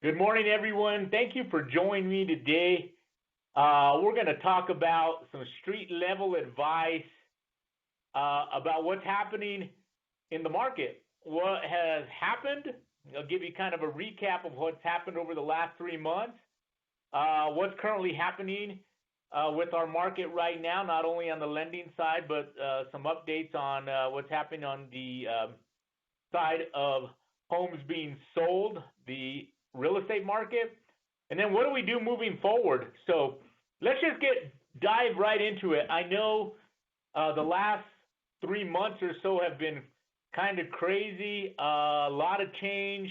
Good morning, everyone. Thank you for joining me today. We're going to talk about some street level advice about what's happening in the market. What has happened? I'll give you kind of a recap of what's happened over the last 3 months. What's currently happening with our market right now, not only on the lending side, but some updates on what's happening on the side of homes being sold, the real estate market, and then what do we do moving forward? So let's just dive right into it. I know the last 3 months or so have been kind of crazy, a lot of change,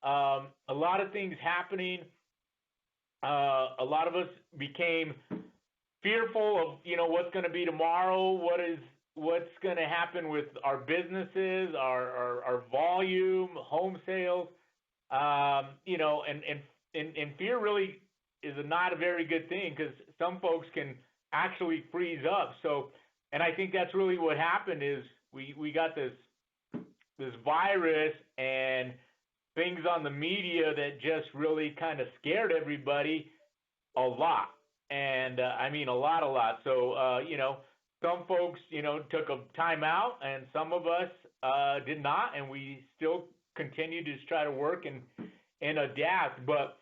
a lot of things happening. A lot of us became fearful of what's going to be tomorrow, what's going to happen with our businesses, our volume, home sales. And fear really is not a very good thing because some folks can actually freeze up. So, and I think that's really what happened is we got this virus and things on the media that just really kind of scared everybody a lot. And I mean a lot. So, some folks, took a time out and some of us did not, and we still continue to try to work and adapt. But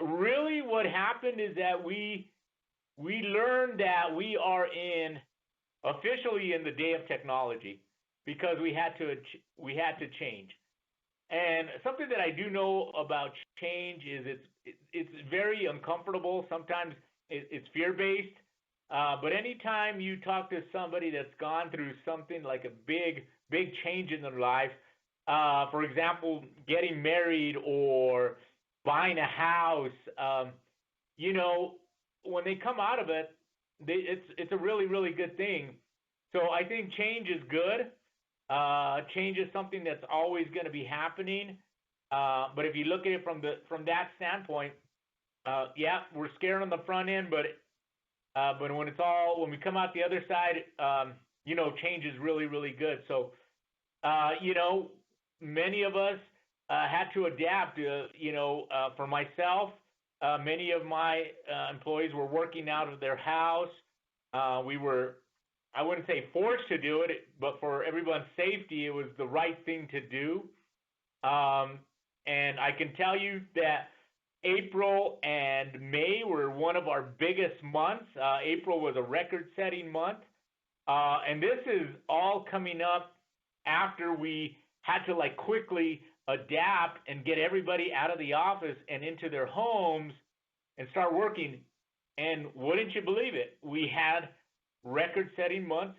really what happened is that we learned that we are officially in the day of technology because we had to change. And something that I do know about change is it's very uncomfortable. Sometimes it's fear-based. But anytime you talk to somebody that's gone through something like a big change in their life, for example, getting married or buying a house, when they come out of it, it's a really, really good thing. So I think change is good. Change is something that's always going to be happening. But if you look at it from that standpoint, yeah, we're scared on the front end, but when we come out the other side, change is really, really good. So, many of us had to adapt. For myself, many of my employees were working out of their house. We were, I wouldn't say forced to do it, but for everyone's safety, it was the right thing to do. And I can tell you that April and May were one of our biggest months. April was a record-setting month. And this is all coming up after we had to quickly adapt and get everybody out of the office and into their homes and start working. And wouldn't you believe it? We had record-setting months.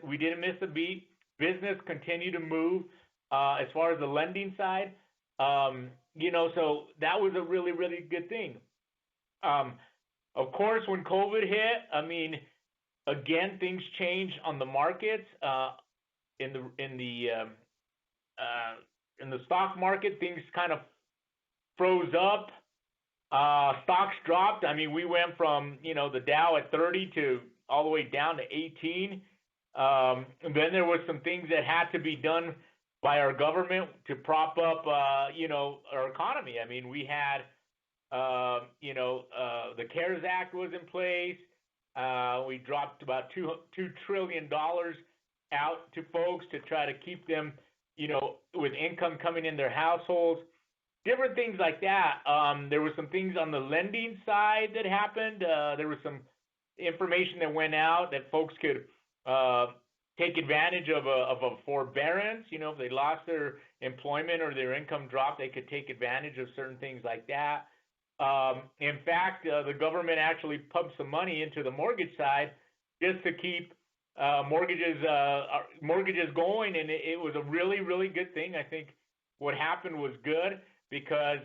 We didn't miss a beat. Business continued to move as far as the lending side. So that was a really, really good thing. Of course, when COVID hit, I mean, again, things changed on the markets. In the stock market, things kind of froze up. Stocks dropped. I mean, we went from the Dow at 30 to all the way down to 18. And then there was some things that had to be done by our government to prop up, our economy. I mean, we had, the CARES Act was in place. We dropped about $2 trillion out to folks to try to keep them, with income coming in their households, different things like that. There were some things on the lending side that happened. There was some information that went out that folks could take advantage of a forbearance. If they lost their employment or their income dropped, they could take advantage of certain things like that. In fact, the government actually pumped some money into the mortgage side just to keep mortgages going, and it was a really, really good thing. I think what happened was good because,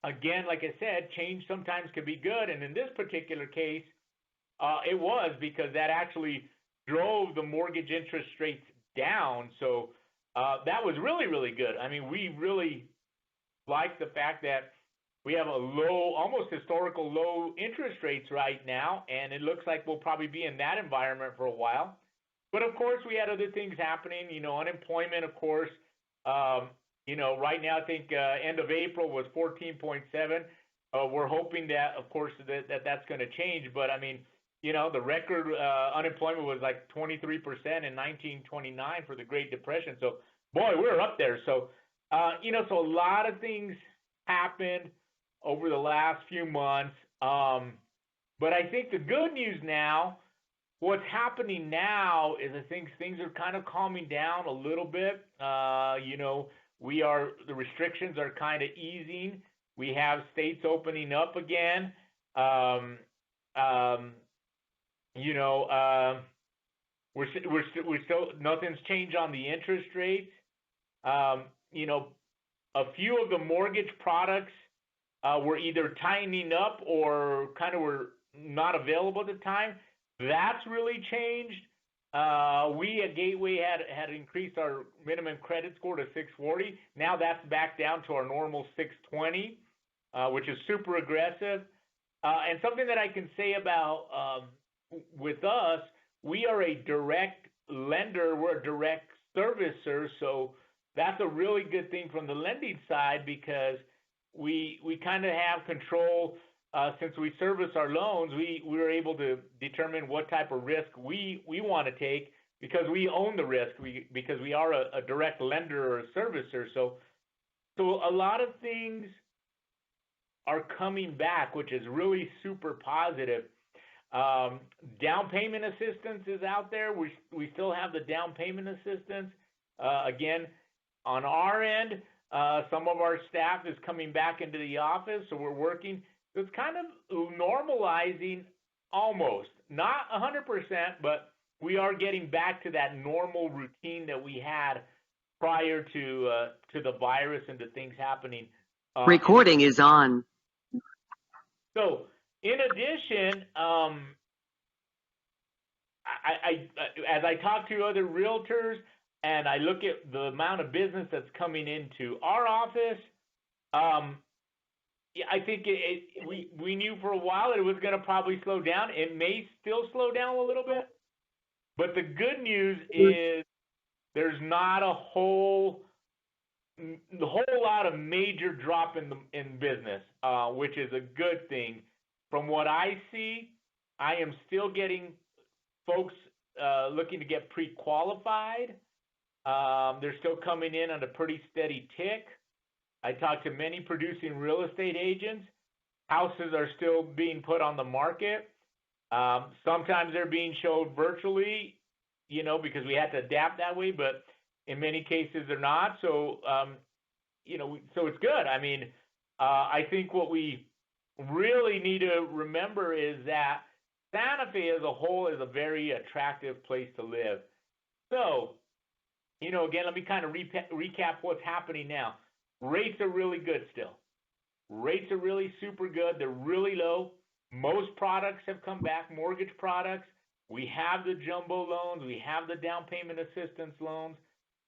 again, like I said, change sometimes can be good, and in this particular case, it was because that actually drove the mortgage interest rates down. So that was really, really good. I mean, we really like the fact that we have a low, almost historical low interest rates right now, and it looks like we'll probably be in that environment for a while. But of course, we had other things happening. Unemployment, of course, Right now I think end of April was 14.7. We're hoping that, of course, that's going to change. But I mean, the record unemployment was like 23% in 1929 for the Great Depression. So, boy, we're up there. So, so a lot of things happened over the last few months. But I think the good news now, what's happening now is I think things are kind of calming down a little bit. The restrictions are kind of easing. We have states opening up again. We're still nothing's changed on the interest rates. A few of the mortgage products were either tightening up or kind of were not available at the time. That's really changed. We at Gateway had increased our minimum credit score to 640. Now that's back down to our normal 620, which is super aggressive. And something that I can say about with us, we are a direct lender. We're a direct servicer, so that's a really good thing from the lending side because we kind of have control. Since we service our loans, we were able to determine what type of risk we want to take because we own the risk. Because we are a direct lender or a servicer. So a lot of things are coming back, which is really super positive. Down payment assistance is out there. We still have the down payment assistance. Again, on our end, some of our staff is coming back into the office, so we're working. It's kind of normalizing almost, not 100%, but we are getting back to that normal routine that we had prior to the virus and to things happening. Recording is on. So, in addition, as I talk to other realtors and I look at the amount of business that's coming into our office, I think we knew for a while it was going to probably slow down. It may still slow down a little bit, but the good news is there's not a whole lot of major drop in business, which is a good thing. From what I see, I am still getting folks looking to get pre-qualified. They're still coming in on a pretty steady tick. I talked to many producing real estate agents. Houses are still being put on the market. Sometimes they're being showed virtually, because we had to adapt that way, but in many cases they're not. So, so it's good. I mean, I think what we really need to remember is that Santa Fe as a whole is a very attractive place to live. So, again, let me kind of recap what's happening now. Rates are really good still. Rates are really super good. They're really low. Most products have come back, mortgage products. We have the jumbo loans. We have the down payment assistance loans.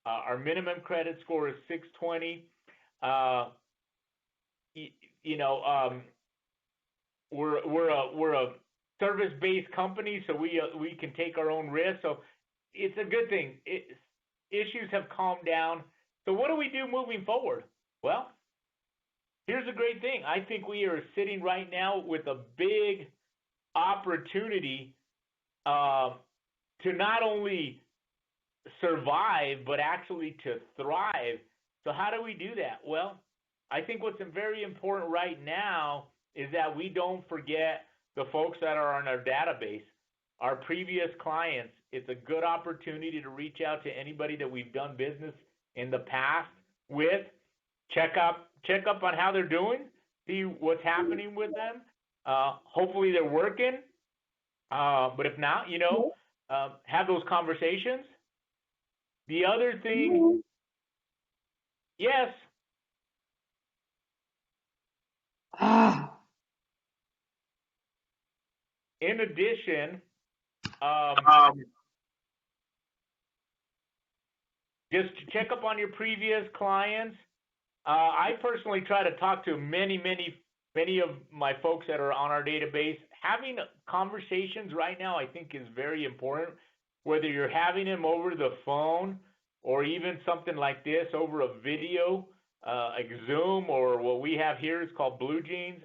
Our minimum credit score is 620. We're a service-based company, so we can take our own risk. So it's a good thing. Issues have calmed down. So what do we do moving forward? Well, here's a great thing. I think we are sitting right now with a big opportunity to not only survive, but actually to thrive. So how do we do that? Well, I think what's very important right now is that we don't forget the folks that are on our database, our previous clients. It's a good opportunity to reach out to anybody that we've done business in the past with. Check up on how they're doing, see what's happening with them. Hopefully they're working. But if not, have those conversations. The other thing, yes. In addition, just to check up on your previous clients. I personally try to talk to many of my folks that are on our database. Having conversations right now, I think, is very important. Whether you're having them over the phone or even something like this over a video, like Zoom, or what we have here is called Blue Jeans.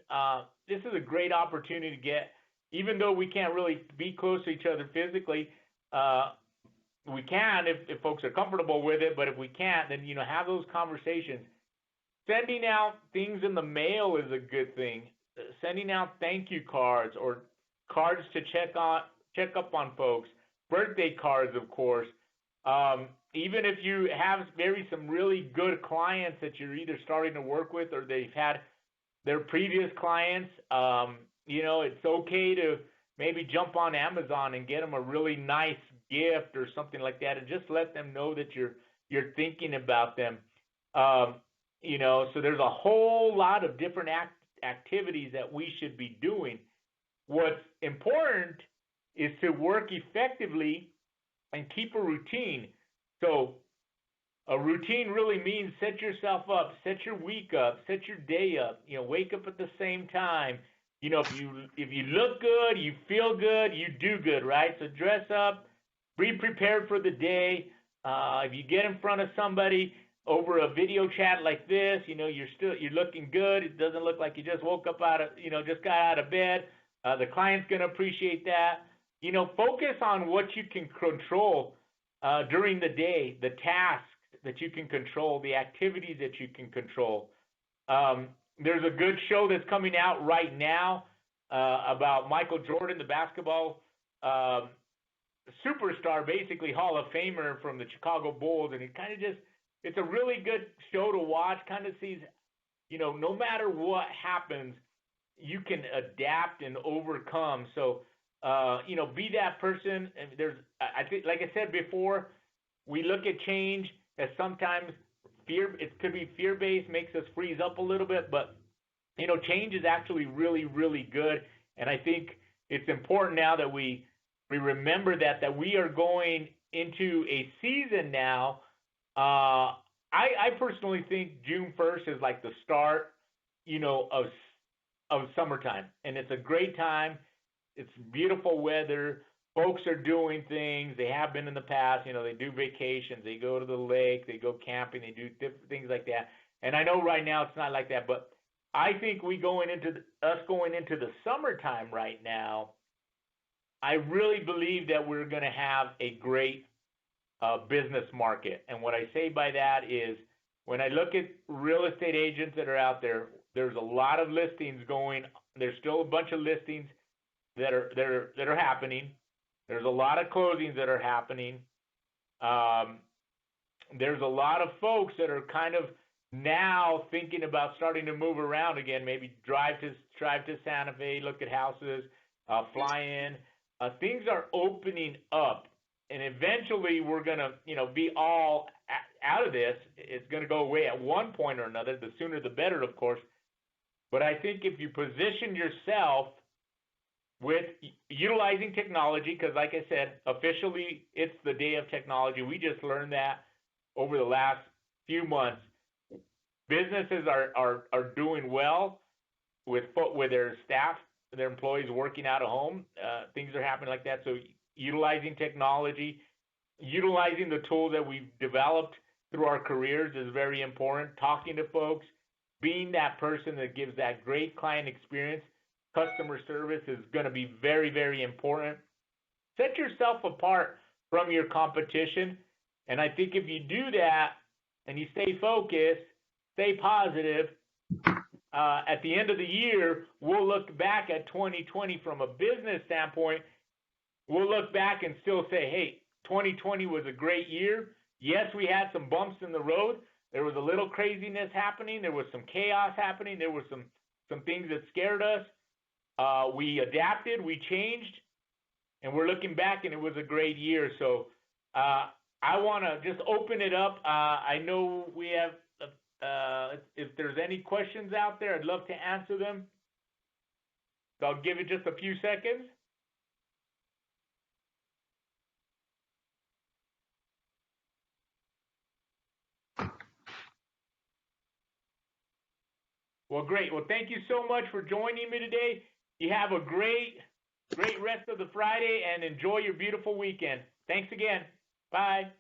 This is a great opportunity to get, even though we can't really be close to each other physically, we can if folks are comfortable with it, but if we can't, then, have those conversations. Sending out things in the mail is a good thing. Sending out thank you cards or cards to check up on folks, birthday cards, of course. Even if you have some really good clients that you're either starting to work with or they've had their previous clients, it's okay to maybe jump on Amazon and get them a really nice gift or something like that, and just let them know that you're thinking about them. So there's a whole lot of different activities that we should be doing. What's important is to work effectively and keep a routine. So a routine really means set yourself up, set your week up, set your day up, wake up at the same time. If you look good, you feel good, you do good, right? So dress up, be prepared for the day. If you get in front of somebody over a video chat like this, you're looking good. It doesn't look like you just woke up just got out of bed. The client's going to appreciate that. Focus on what you can control during the day, the tasks that you can control, the activities that you can control. There's a good show that's coming out right now about Michael Jordan, the basketball superstar, basically Hall of Famer from the Chicago Bulls, and it's a really good show to watch. Kind of sees, no matter what happens, you can adapt and overcome. So, be that person. And I think, like I said before, we look at change as sometimes fear. It could be fear-based, makes us freeze up a little bit, but change is actually really, really good. And I think it's important now that we remember that we are going into a season now. I personally think June 1st is like the start, of summertime, and it's a great time. It's beautiful weather. Folks are doing things. They have been in the past. They do vacations. They go to the lake. They go camping. They do different things like that. And I know right now it's not like that, but I think going into the summertime right now, I really believe that we're going to have a great business market. And what I say by that is, when I look at real estate agents that are out there, there's a lot of listings going. There's still a bunch of listings that are happening. There's a lot of closings that are happening. There's a lot of folks that are kind of now thinking about starting to move around again. Maybe drive to Santa Fe, look at houses, fly in. Things are opening up, and eventually we're gonna, be all out of this. It's gonna go away at one point or another. The sooner the better, of course. But I think if you position yourself with utilizing technology, because like I said, officially it's the day of technology. We just learned that over the last few months. Businesses are doing well with their staff, their employees working out of home. Things are happening like that. So utilizing technology, utilizing the tools that we've developed through our careers is very important. Talking to folks, being that person that gives that great client experience. Customer service is going to be very, very important. Set yourself apart from your competition. And I think if you do that and you stay focused, stay positive, at the end of the year, we'll look back at 2020 from a business standpoint. We'll look back and still say, hey, 2020 was a great year. Yes, we had some bumps in the road. There was a little craziness happening. There was some chaos happening. There were some things that scared us. We adapted, we changed, and we're looking back, and it was a great year. So I want to just open it up. I know we have, if there's any questions out there, I'd love to answer them. So I'll give it just a few seconds. Well, great. Well, thank you so much for joining me today. You have a great rest of the Friday, and enjoy your beautiful weekend. Thanks again. Bye.